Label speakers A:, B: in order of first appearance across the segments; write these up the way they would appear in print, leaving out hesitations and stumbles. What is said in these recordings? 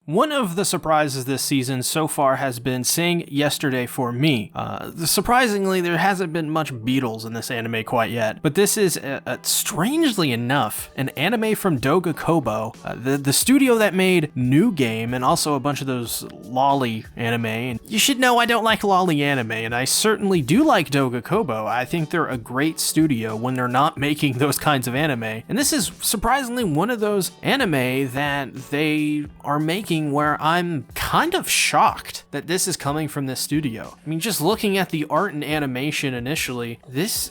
A: One of the surprises this season so far has been Sing Yesterday for Me. Surprisingly, there hasn't been much Beatles in this anime quite yet, but this is, strangely enough, an anime from Doga Kobo, the studio that made New Game and also a bunch of those lolly anime. And you should know I don't like lolly anime, and I certainly do like Doga Kobo. I think they're a great studio when they're not making those kinds of anime, and this is surprisingly one of those anime that they are making where I'm kind of shocked that this is coming from this studio. I mean, just looking at the art and animation initially, it's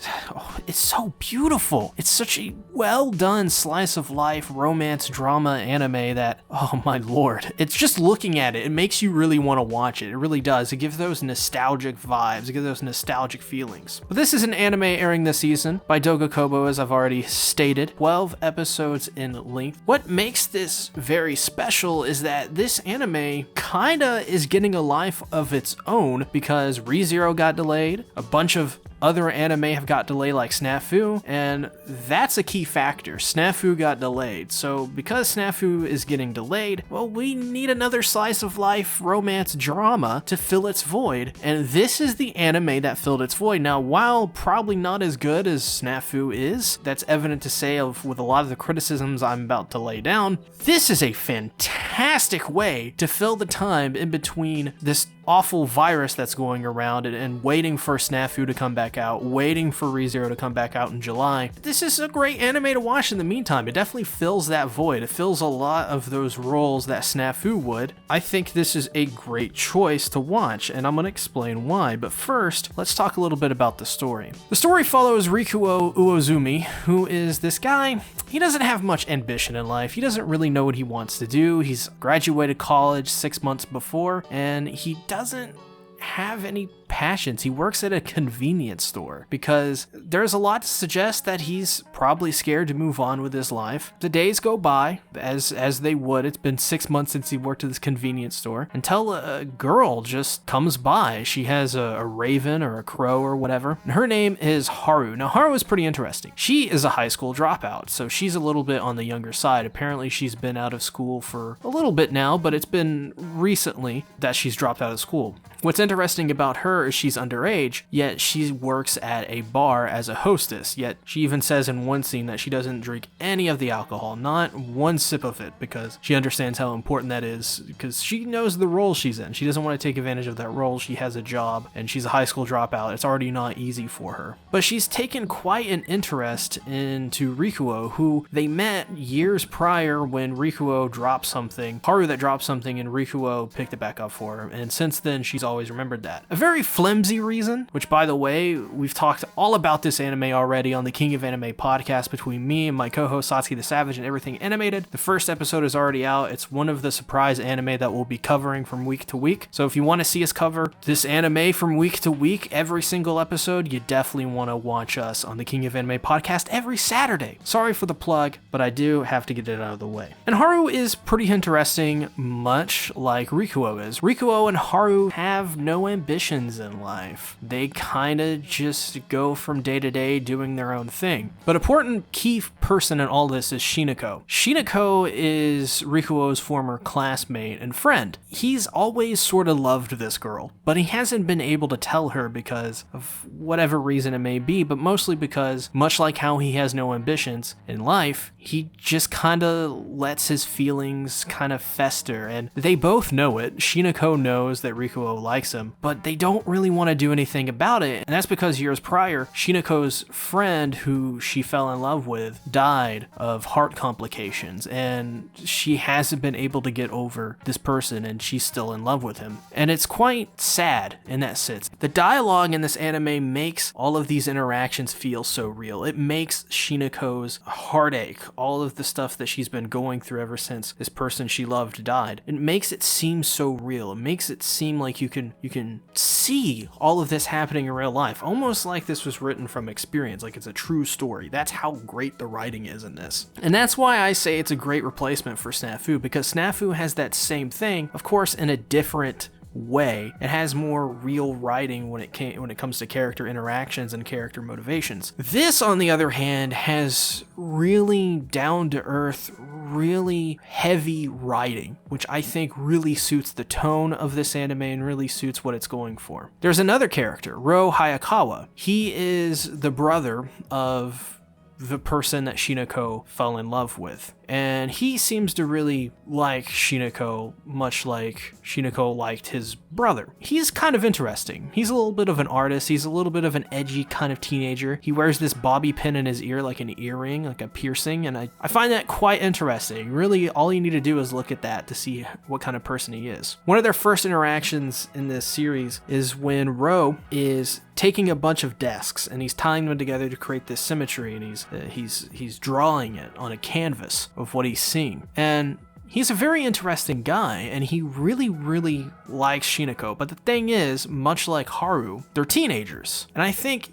A: so beautiful. It's such a well done slice of life romance drama anime that, oh my lord, it's just looking at it, it makes you really want to watch it. It really does. It gives those nostalgic vibes, it gives those nostalgic feelings. But this is an anime airing this season by Doga Kobo, as I've already stated, 12 episodes in length. What makes this very special is that this anime kinda is getting a life of its own because ReZero got delayed, a bunch of other anime have got delayed like Snafu, and that's a key factor. Snafu got delayed, so because Snafu is getting delayed, well, we need another slice of life romance drama to fill its void, and this is the anime that filled its void. Now, while probably not as good as Snafu is, that's evident to say with a lot of the criticisms I'm about to lay down, this is a fantastic way to fill the time in between this awful virus that's going around and waiting for Snafu to come back out, waiting for ReZero to come back out in July. This is a great anime to watch in the meantime. It definitely fills that void. It fills a lot of those roles that Snafu would. I think this is a great choice to watch, and I'm going to explain why. But first, let's talk a little bit about the story. The story follows Rikuo Uozumi, who is this guy. He doesn't have much ambition in life. He doesn't really know what he wants to do. He's graduated college 6 months before, and he doesn't have any passions. He works at a convenience store because there's a lot to suggest that he's probably scared to move on with his life. The days go by as they would. It's been 6 months since he worked at this convenience store until a girl just comes by. She has a raven or a crow or whatever, and her name is Haru. Now, Haru is pretty interesting. She is a high school dropout, so she's a little bit on the younger side. Apparently, she's been out of school for a little bit now, but it's been recently that she's dropped out of school. What's interesting about her is she's underage, yet she works at a bar as a hostess, yet she even says in one scene that she doesn't drink any of the alcohol, not one sip of it, because she understands how important that is, because she knows the role she's in. She doesn't want to take advantage of that role. She has a job, and she's a high school dropout. It's already not easy for her. But she's taken quite an interest into Rikuo, who they met years prior when Rikuo dropped something. Haru that dropped something, and Rikuo picked it back up for her, and since then, she's always remembered that. A very flimsy reason, which by the way, we've talked all about this anime already on the King of Anime podcast between me and my co-host Satsuki the Savage and Everything Animated. The first episode is already out. It's one of the surprise anime that we'll be covering from week to week. So if you want to see us cover this anime from week to week, every single episode, you definitely want to watch us on the King of Anime podcast every Saturday. Sorry for the plug, but I do have to get it out of the way. And Haru is pretty interesting, much like Rikuo is. Rikuo and Haru have no ambitions in life. They kinda just go from day to day doing their own thing. But important key person in all this is Shinako. Shinako is Rikuo's former classmate and friend. He's always sort of loved this girl, but he hasn't been able to tell her because of whatever reason it may be, but mostly because, much like how he has no ambitions in life, he just kinda lets his feelings kind of fester, and they both know it. Shinako knows that Rikuo likes him, but they don't really want to do anything about it, and that's because years prior, Shinako's friend, who she fell in love with, died of heart complications, and she hasn't been able to get over this person, and she's still in love with him. And it's quite sad in that sense. The dialogue in this anime makes all of these interactions feel so real. It makes Shinako's heartache, all of the stuff that she's been going through ever since this person she loved died, it makes it seem so real. It makes it seem like you can see all of this happening in real life, almost like this was written from experience, like it's a true story. That's how great the writing is in this. And that's why I say it's a great replacement for Snafu, because Snafu has that same thing, of course, in a different way. It has more real writing when it comes to character interactions and character motivations. This, on the other hand, has really down-to-earth, really heavy writing, which I think really suits the tone of this anime and really suits what it's going for. There's another character, Ro Hayakawa. He is the brother of the person that Shinako fell in love with. And he seems to really like Shinako, much like Shinako liked his brother. He's kind of interesting. He's a little bit of an artist. He's a little bit of an edgy kind of teenager. He wears this bobby pin in his ear, like an earring, like a piercing, and I find that quite interesting. Really, all you need to do is look at that to see what kind of person he is. One of their first interactions in this series is when Ro is taking a bunch of desks and he's tying them together to create this symmetry, and he's drawing it on a canvas of what he's seeing. And he's a very interesting guy, and he really, really likes Shinako. But the thing is, much like Haru, they're teenagers. And I think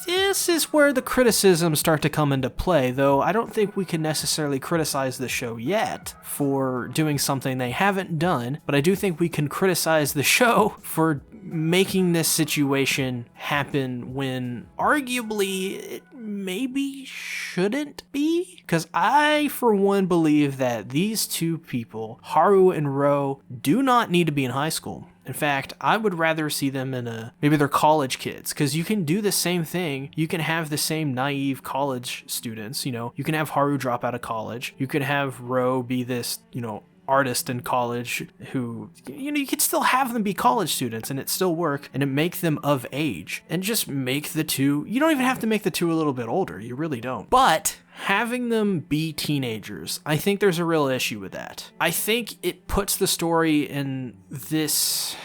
A: this is where the criticisms start to come into play, though I don't think we can necessarily criticize the show yet for doing something they haven't done, but I do think we can criticize the show for making this situation happen when arguably it maybe shouldn't be. Because I, for one, believe that these two people, Haru and Ro, do not need to be in high school. In fact, I would rather see them in maybe they're college kids, because you can do the same thing. You can have the same naive college students, you can have Haru drop out of college. You can have Ro be this, artist in college who, you could still have them be college students and it still work, and it make them of age, and just make the two, you don't even have to make the two a little bit older, you really don't. But having them be teenagers, I think there's a real issue with that. I think it puts the story in this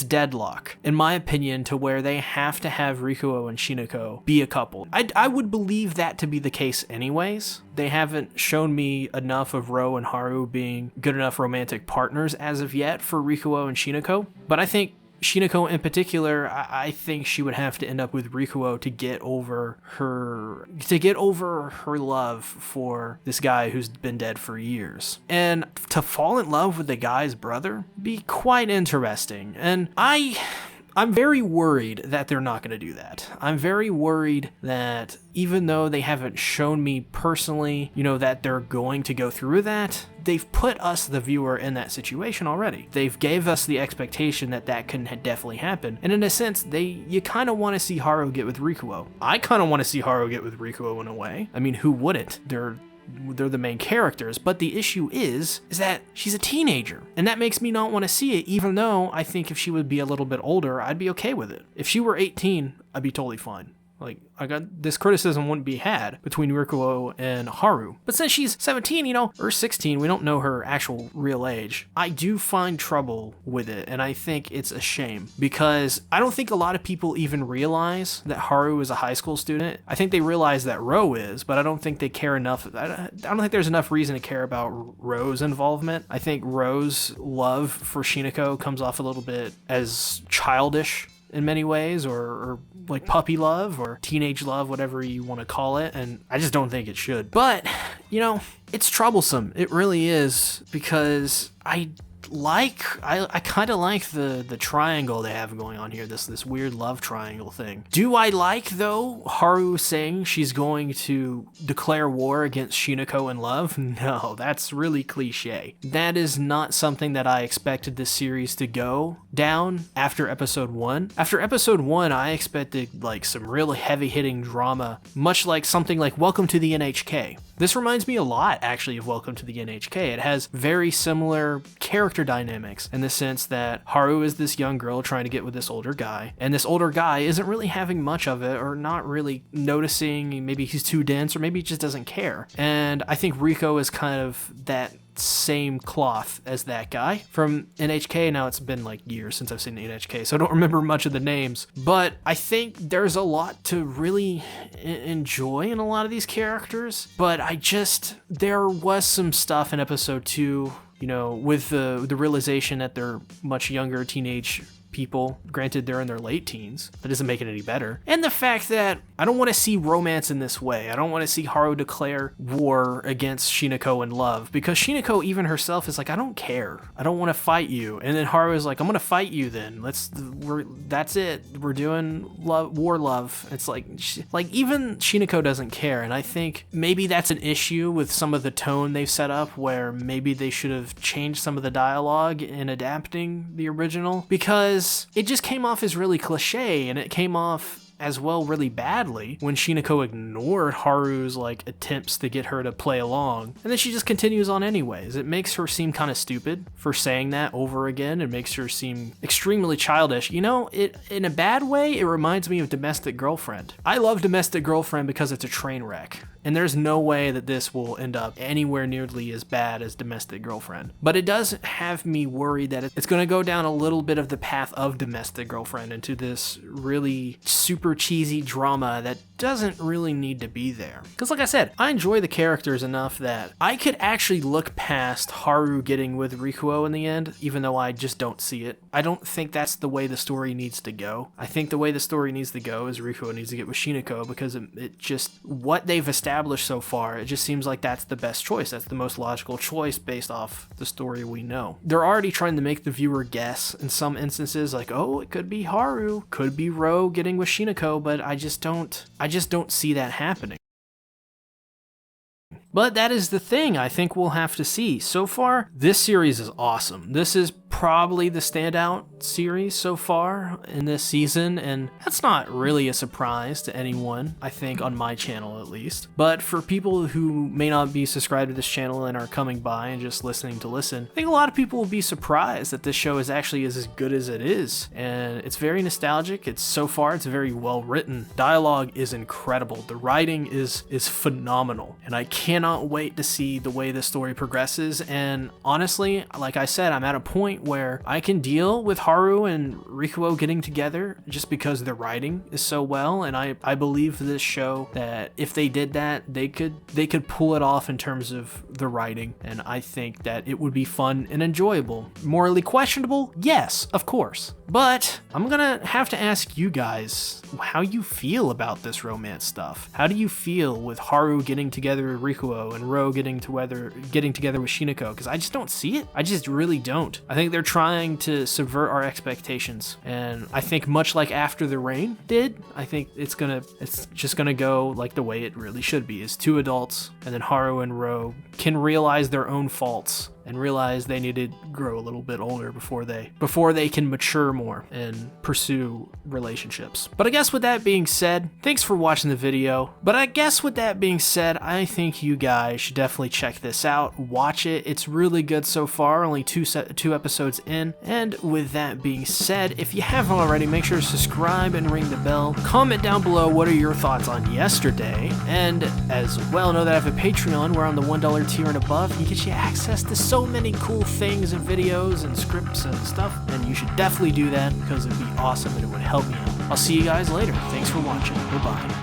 A: deadlock, in my opinion, to where they have to have Rikuo and Shinako be a couple. I would believe that to be the case anyways. They haven't shown me enough of Ro and Haru being good enough romantic partners as of yet for Rikuo and Shinako, but I think Shinako in particular, I think she would have to end up with Rikuo to get over her love for this guy who's been dead for years. And to fall in love with the guy's brother be quite interesting. And I'm very worried that they're not going to do that. I'm very worried that even though they haven't shown me personally, that they're going to go through that, they've put us, the viewer, in that situation already. They've gave us the expectation that can definitely happen. And in a sense, you kind of want to see Haru get with Rikuo. I kind of want to see Haru get with Rikuo in a way. I mean, who wouldn't? They're the main characters, but the issue is that she's a teenager, and that makes me not want to see it, even though I think if she would be a little bit older, I'd be okay with it. If she were 18, I'd be totally fine. Like, this criticism wouldn't be had between Rikuo and Haru. But since she's 17, or 16, we don't know her actual real age, I do find trouble with it, and I think it's a shame, because I don't think a lot of people even realize that Haru is a high school student. I think they realize that Ro is, but I don't think they care enough. I don't think there's enough reason to care about Ro's involvement. I think Ro's love for Shinako comes off a little bit as childish in many ways, or like puppy love or teenage love, whatever you want to call it, and I just don't think it should. But it's troublesome, it really is, because I kind of like the triangle they have going on here, this weird love triangle thing. Do I like, though, Haru saying she's going to declare war against Shinako in love? No, that's really cliche. That is not something that I expected this series to go down after episode 1. After episode 1, I expected like some really heavy-hitting drama, much like something like Welcome to the NHK. This reminds me a lot, actually, of Welcome to the NHK. It has very similar character dynamics in the sense that Haru is this young girl trying to get with this older guy, and this older guy isn't really having much of it, or not really noticing. Maybe he's too dense, or maybe he just doesn't care. And I think Riko is kind of that same cloth as that guy from NHK. Now, it's been like years since I've seen the NHK, so I don't remember much of the names, but I think there's a lot to really enjoy in a lot of these characters. But there was some stuff in episode 2, with the realization that they're much younger teenage people. Granted, they're in their late teens. That doesn't make it any better. And the fact that I don't want to see romance in this way. I don't want to see Haru declare war against Shinako in love, because Shinako even herself is like, I don't care. I don't want to fight you. And then Haru is like, I'm going to fight you then. That's it. We're doing war love. It's like even Shinako doesn't care. And I think maybe that's an issue with some of the tone they've set up, where maybe they should have changed some of the dialogue in adapting the original, because it just came off as really cliche, and it came off as well really badly when Shinako ignored Haru's attempts to get her to play along, and then she just continues on anyways. It makes her seem kind of stupid for saying that over again. It makes her seem extremely childish. You know, it in a bad way, it reminds me of Domestic Girlfriend. I love Domestic Girlfriend because it's a train wreck, and there's no way that this will end up anywhere nearly as bad as Domestic Girlfriend. But it does have me worried that it's going to go down a little bit of the path of Domestic Girlfriend into this really super cheesy drama that doesn't really need to be there. Because like I said, I enjoy the characters enough that I could actually look past Haru getting with Rikuo in the end, even though I just don't see it. I don't think that's the way the story needs to go. I think the way the story needs to go is Rikuo needs to get with Shinako, because it just, what they've established so far, it just seems like that's the best choice. That's the most logical choice based off the story we know. They're already trying to make the viewer guess in some instances, like, oh, it could be Haru, could be Ro getting with Shinako, but I just don't see that happening. But that is the thing I think we'll have to see. So far, this series is awesome. This is probably the standout series so far in this season, and that's not really a surprise to anyone, I think, on my channel at least. But for people who may not be subscribed to this channel and are coming by and just listening to listen, I think a lot of people will be surprised that this show is actually as good as it is. And it's very nostalgic. It's very well written. Dialogue is incredible. The writing is phenomenal, and I cannot wait to see the way the story progresses. And honestly, like I said, I'm at a point where I can deal with Haru and Rikuo getting together just because the writing is so well, and I believe this show that if they did that, they could pull it off in terms of the writing, and I think that it would be fun and enjoyable. Morally questionable? Yes, of course. But I'm gonna have to ask you guys how you feel about this romance stuff. How do you feel with Haru getting together with Rikuo and Ro getting together with Shinako? Because I just don't see it. I just really don't. I think they're trying to subvert our expectations, and I think much like After the Rain did, I think it's just gonna go like the way it really should be, is two adults, and then Haru and Ro can realize their own faults and realize they need to grow a little bit older before they can mature more and pursue relationships. But I guess with that being said, thanks for watching the video. But I guess with that being said, I think you guys should definitely check this out. Watch it. It's really good so far, only two episodes in. And with that being said, if you haven't already, make sure to subscribe and ring the bell. Comment down below what are your thoughts on yesterday. And as well, know that I have a Patreon where on the $1 tier and above, you get access to so many cool things and videos and scripts and stuff, and you should definitely do that because it'd be awesome and it would help me out. I'll see you guys later. Thanks for watching. Goodbye.